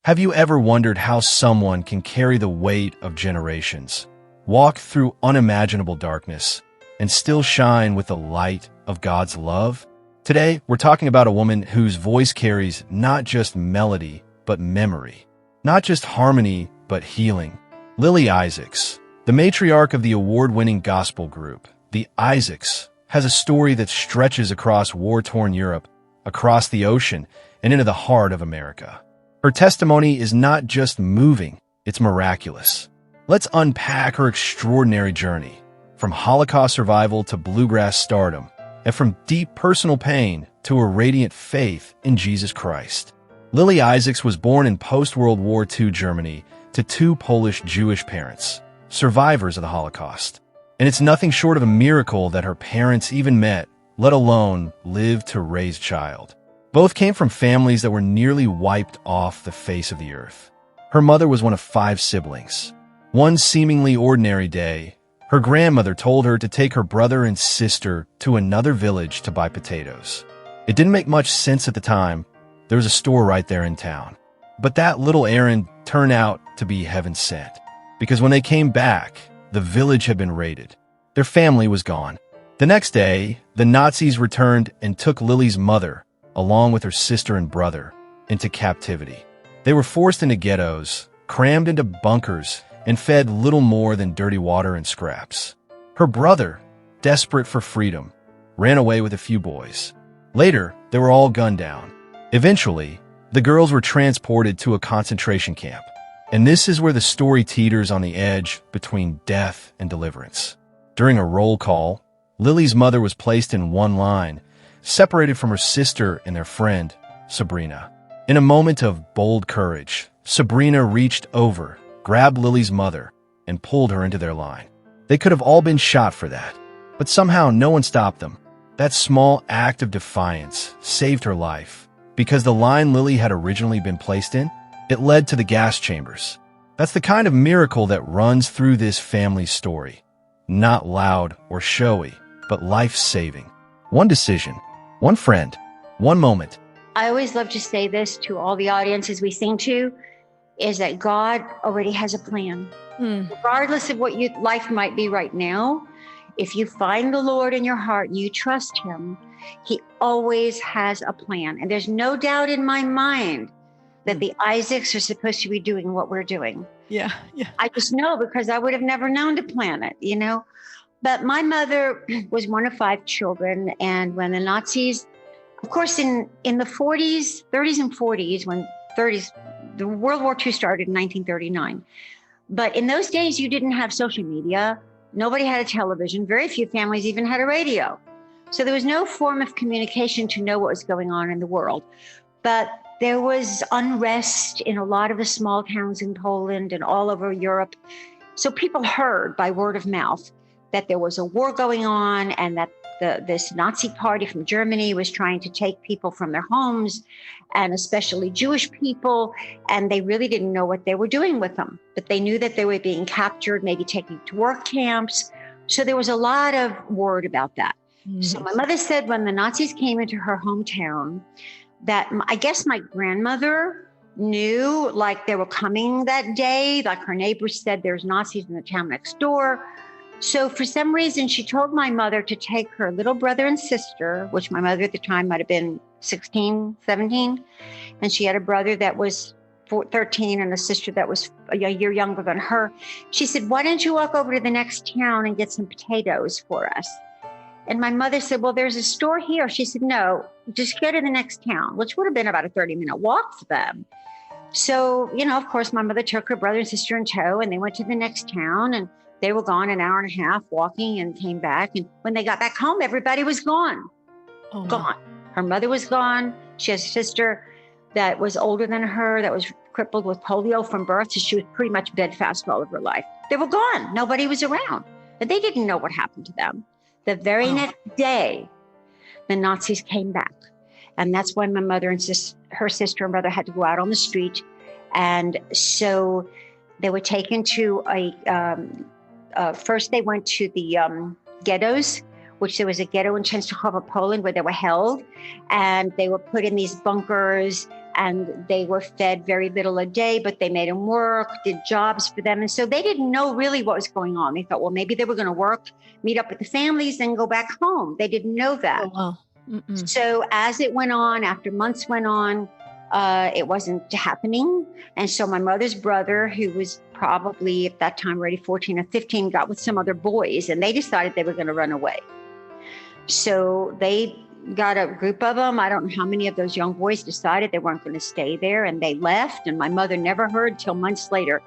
Have you ever wondered how someone can carry the weight of generations, walk through unimaginable darkness, and still shine with the light of God's love? Today, we're talking about a woman whose voice carries not just melody, but memory. Not just harmony, but healing. Lily Isaacs, the matriarch of the award-winning gospel group, the Isaacs, has a story that stretches across war-torn Europe, across the ocean, and into the heart of America. Her testimony is not just moving, it's miraculous. Let's unpack her extraordinary journey, from Holocaust survival to bluegrass stardom, and from deep personal pain to a radiant faith in Jesus Christ. Lily Isaacs was born in post-World War II Germany to two Polish Jewish parents, survivors of the Holocaust. And it's nothing short of a miracle that her parents even met, let alone lived to raise child. Both came from families that were nearly wiped off the face of the earth. Her mother was one of 5 siblings. One seemingly ordinary day, her grandmother told her to take her brother and sister to another village to buy potatoes. It didn't make much sense at the time. There was a store right there in town. But that little errand turned out to be heaven sent, because when they came back, the village had been raided. Their family was gone. The next day, the Nazis returned and took Lily's mother, along with her sister and brother, into captivity. They were forced into ghettos, crammed into bunkers, and fed little more than dirty water and scraps. Her brother, desperate for freedom, ran away with a few boys. Later, they were all gunned down. Eventually, the girls were transported to a concentration camp. And this is where the story teeters on the edge between death and deliverance. During a roll call, Lily's mother was placed in one line, separated from her sister and their friend, Sabrina. In a moment of bold courage, Sabrina reached over, grabbed Lily's mother, and pulled her into their line. They could have all been shot for that, but somehow no one stopped them. That small act of defiance saved her life, because the line Lily had originally been placed in, it led to the gas chambers. That's the kind of miracle that runs through this family's story. Not loud or showy, but life-saving. One decision, one friend, one moment. I always love to say this to all the audiences we sing to, is that God already has a plan. Regardless of what your life might be right now, if you find the Lord in your heart and you trust him, he always has a plan. And there's no doubt in my mind that the Isaacs are supposed to be doing what we're doing. Yeah. I just know, because I would have never known to plan it, But my mother was one of 5 children. And when the Nazis, of course, in the 40s, 30s and 40s, the World War II started in 1939. But in those days, you didn't have social media. Nobody had a television. Very few families even had a radio. So there was no form of communication to know what was going on in the world. But there was unrest in a lot of the small towns in Poland and all over Europe. So people heard by word of mouth that there was a war going on, and that this Nazi party from Germany was trying to take people from their homes, and especially Jewish people, and they really didn't know what they were doing with them. But they knew that they were being captured, maybe taken to work camps. So there was a lot of word about that. So my mother said when the Nazis came into her hometown, that I guess my grandmother knew, like, they were coming that day. Like, her neighbors said there's Nazis in the town next door. So for some reason, she told my mother to take her little brother and sister, which my mother at the time might have been 16, 17. And she had a brother that was 13 and a sister that was a year younger than her. She said, why don't you walk over to the next town and get some potatoes for us? And my mother said, well, there's a store here. She said, no, just go to the next town, which would have been about a 30-minute walk for them. So, of course, my mother took her brother and sister in tow, and they went to the next town, and they were gone an hour and a half walking and came back. And when they got back home, everybody was gone. Gone. Her mother was gone. She has a sister that was older than her, that was crippled with polio from birth. So she was pretty much bedfast all of her life. They were gone. Nobody was around. But they didn't know what happened to them. The very next day, the Nazis came back. And that's when my mother and her sister and brother had to go out on the street. And so they were taken to first they went to the ghettos, which there was a ghetto in Częstochowa, Poland, where they were held. And they were put in these bunkers, and they were fed very little a day, but they made them work, did jobs for them. And so they didn't know really what was going on. They thought, well, maybe they were going to work, meet up with the families, and go back home. They didn't know that. Oh, wow. Mm-mm. So as it went on, after months went on, it wasn't happening. And so my mother's brother, who was probably at that time already 14 or 15, got with some other boys, and they decided they were going to run away. So they got a group of them. I don't know how many of those young boys decided they weren't going to stay there, and they left. And my mother never heard till months later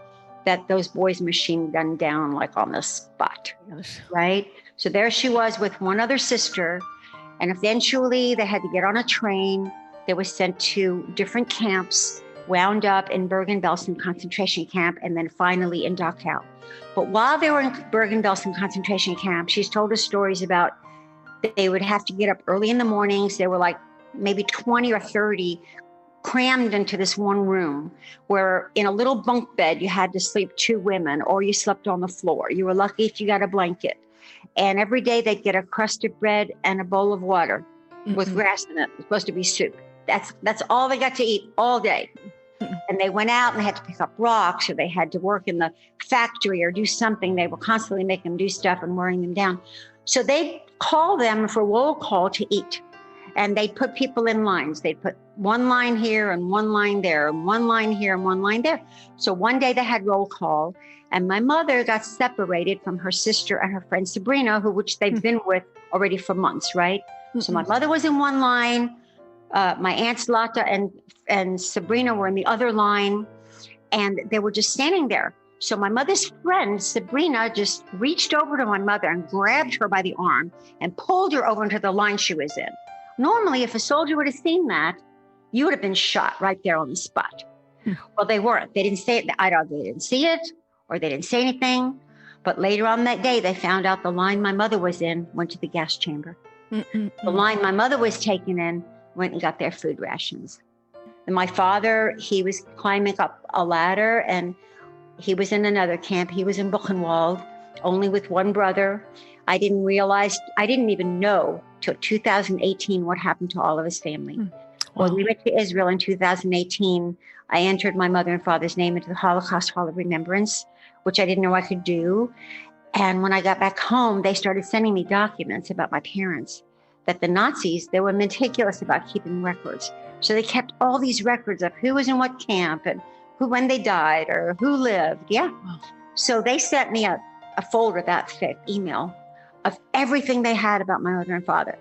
that those boys machine gunned down like on the spot. Right? So there she was with one other sister. And eventually they had to get on a train. They were sent to different camps, wound up in Bergen-Belsen concentration camp, and then finally in Dachau. But while they were in Bergen-Belsen concentration camp, she's told us stories about they would have to get up early in the mornings. They were like maybe 20 or 30 crammed into this one room where in a little bunk bed, you had to sleep 2 women, or you slept on the floor. You were lucky if you got a blanket. And every day they'd get a crust of bread and a bowl of water with grass in it. It was supposed to be soup. That's all they got to eat all day. And they went out and they had to pick up rocks, or they had to work in the factory or do something. They were constantly making them do stuff and wearing them down. So they'd call them for roll call to eat. And they'd put people in lines. They'd put one line here and one line there, and one line here and one line there. So one day they had roll call, and my mother got separated from her sister and her friend Sabrina, which they've been with already for months, right? So my mother was in one line, my aunts Lata and Sabrina were in the other line, and they were just standing there. So my mother's friend, Sabrina, just reached over to my mother and grabbed her by the arm and pulled her over into the line she was in. Normally, if a soldier would have seen that, you would have been shot right there on the spot. Well, they weren't. They didn't say it. Either they didn't see it or they didn't say anything. But later on that day, they found out the line my mother was in went to the gas chamber. The line my mother was taken in went and got their food rations. And my father, he was climbing up a ladder, and he was in another camp. He was in Buchenwald, only with one brother. I didn't even know till 2018 what happened to all of his family. Wow. When we went to Israel in 2018, I entered my mother and father's name into the Holocaust Hall of Remembrance, which I didn't know I could do. And when I got back home, they started sending me documents about my parents, that the Nazis, they were meticulous about keeping records. So they kept all these records of who was in what camp and who, when they died, or who lived. Yeah. Wow. So they sent me a folder that thick, email, of everything they had about my mother and father.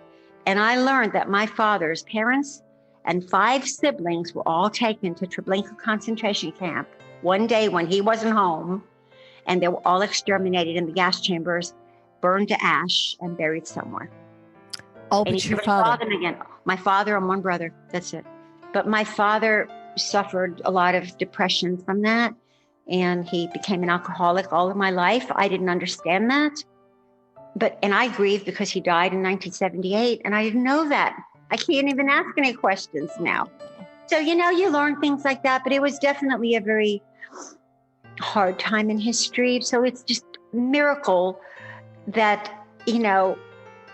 And I learned that my father's parents and 5 siblings were all taken to Treblinka concentration camp one day when he wasn't home. And they were all exterminated in the gas chambers, burned to ash, and buried somewhere. Oh, but your father. Again. My father and one brother, that's it. But my father suffered a lot of depression from that, and he became an alcoholic all of my life. I didn't understand that. And I grieved because he died in 1978, and I didn't know that. I can't even ask any questions now. So, you learn things like that, but it was definitely a very hard time in history. So it's just a miracle that,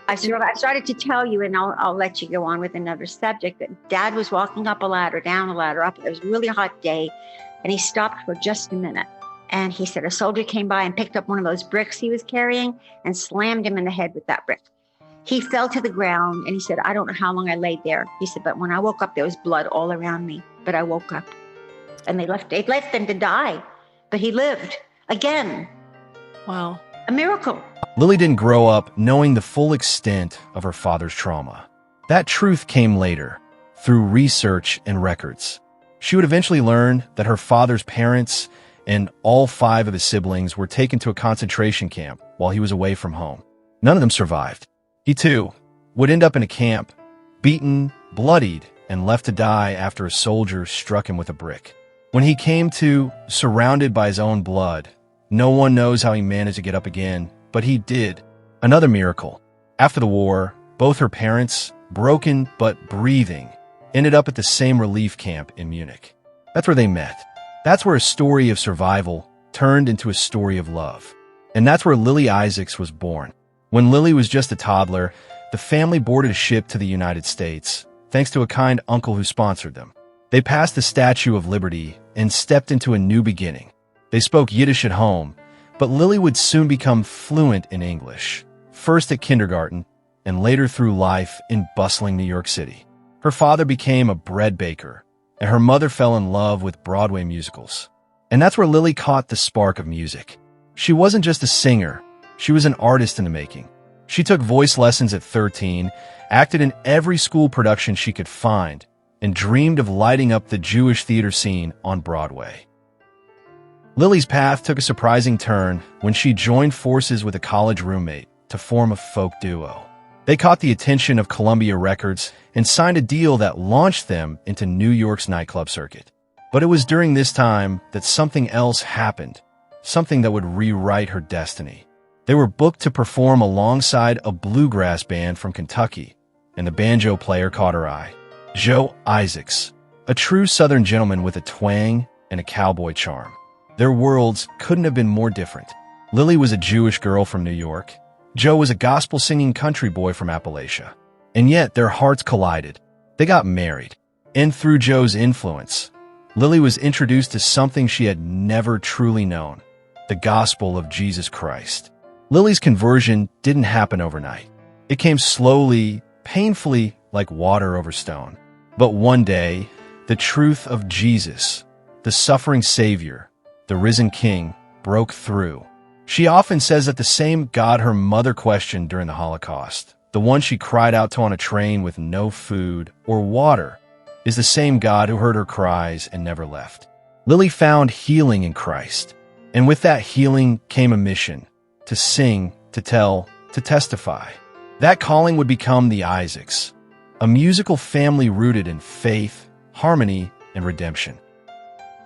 I started to tell you, and I'll let you go on with another subject, that Dad was walking up a ladder, down a ladder, up. It was a really hot day, and he stopped for just a minute. And he said a soldier came by and picked up one of those bricks he was carrying and slammed him in the head with that brick. He fell to the ground, and he said, I don't know how long I laid there. He said, but when I woke up, there was blood all around me, but I woke up. And they left him to die, but he lived again. Wow. A miracle. Lily didn't grow up knowing the full extent of her father's trauma. That truth came later, through research and records. She would eventually learn that her father's parents and all 5 of his siblings were taken to a concentration camp while he was away from home. None of them survived. He, too, would end up in a camp, beaten, bloodied, and left to die after a soldier struck him with a brick. When he came to, surrounded by his own blood, no one knows how he managed to get up again, but he did. Another miracle. After the war, both her parents, broken but breathing, ended up at the same relief camp in Munich. That's where they met. That's where a story of survival turned into a story of love. And that's where Lily Isaacs was born. When Lily was just a toddler, the family boarded a ship to the United States, thanks to a kind uncle who sponsored them. They passed the Statue of Liberty and stepped into a new beginning. They spoke Yiddish at home, but Lily would soon become fluent in English, first at kindergarten and later through life in bustling New York City. Her father became a bread baker, and her mother fell in love with Broadway musicals. And that's where Lily caught the spark of music. She wasn't just a singer, she was an artist in the making. She took voice lessons at 13, acted in every school production she could find, and dreamed of lighting up the Jewish theater scene on Broadway. Lily's path took a surprising turn when she joined forces with a college roommate to form a folk duo. They caught the attention of Columbia Records and signed a deal that launched them into New York's nightclub circuit. But it was during this time that something else happened, something that would rewrite her destiny. They were booked to perform alongside a bluegrass band from Kentucky, and the banjo player caught her eye. Joe Isaacs, a true Southern gentleman with a twang and a cowboy charm. Their worlds couldn't have been more different. Lily was a Jewish girl from New York. Joe was a gospel-singing country boy from Appalachia. And yet their hearts collided. They got married. And through Joe's influence, Lily was introduced to something she had never truly known, the gospel of Jesus Christ. Lily's conversion didn't happen overnight. It came slowly, painfully, like water over stone. But one day, the truth of Jesus, the suffering Savior, the risen King, broke through. She often says that the same God her mother questioned during the Holocaust, the one she cried out to on a train with no food or water, is the same God who heard her cries and never left. Lily found healing in Christ, and with that healing came a mission: to sing, to tell, to testify. That calling would become the Isaacs, a musical family rooted in faith, harmony, and redemption.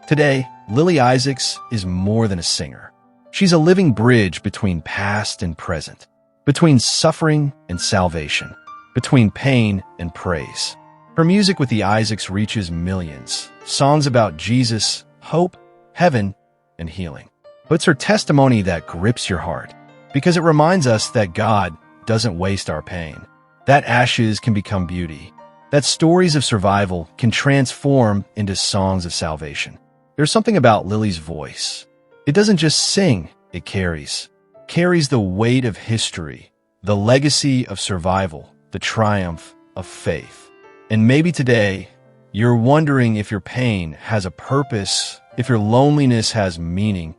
Today, Lily Isaacs is more than a singer. She's a living bridge between past and present, between suffering and salvation, between pain and praise. Her music with the Isaacs reaches millions, songs about Jesus, hope, heaven, and healing. But it's her testimony that grips your heart, because it reminds us that God doesn't waste our pain, that ashes can become beauty, that stories of survival can transform into songs of salvation. There's something about Lily's voice. It doesn't just sing, it carries the weight of history, the legacy of survival, the triumph of faith. And maybe today, you're wondering if your pain has a purpose, if your loneliness has meaning,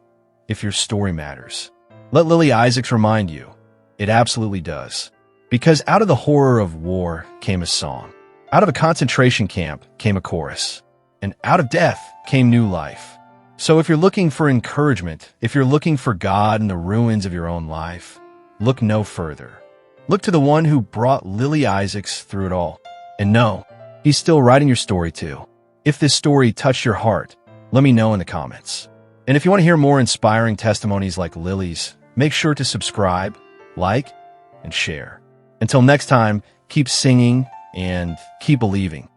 if your story matters. Let Lily Isaacs remind you, it absolutely does. Because out of the horror of war came a song. Out of a concentration camp came a chorus. And out of death came new life. So if you're looking for encouragement, if you're looking for God in the ruins of your own life, look no further. Look to the one who brought Lily Isaacs through it all. And no, he's still writing your story too. If this story touched your heart, let me know in the comments. And if you want to hear more inspiring testimonies like Lily's, make sure to subscribe, like, and share. Until next time, keep singing and keep believing.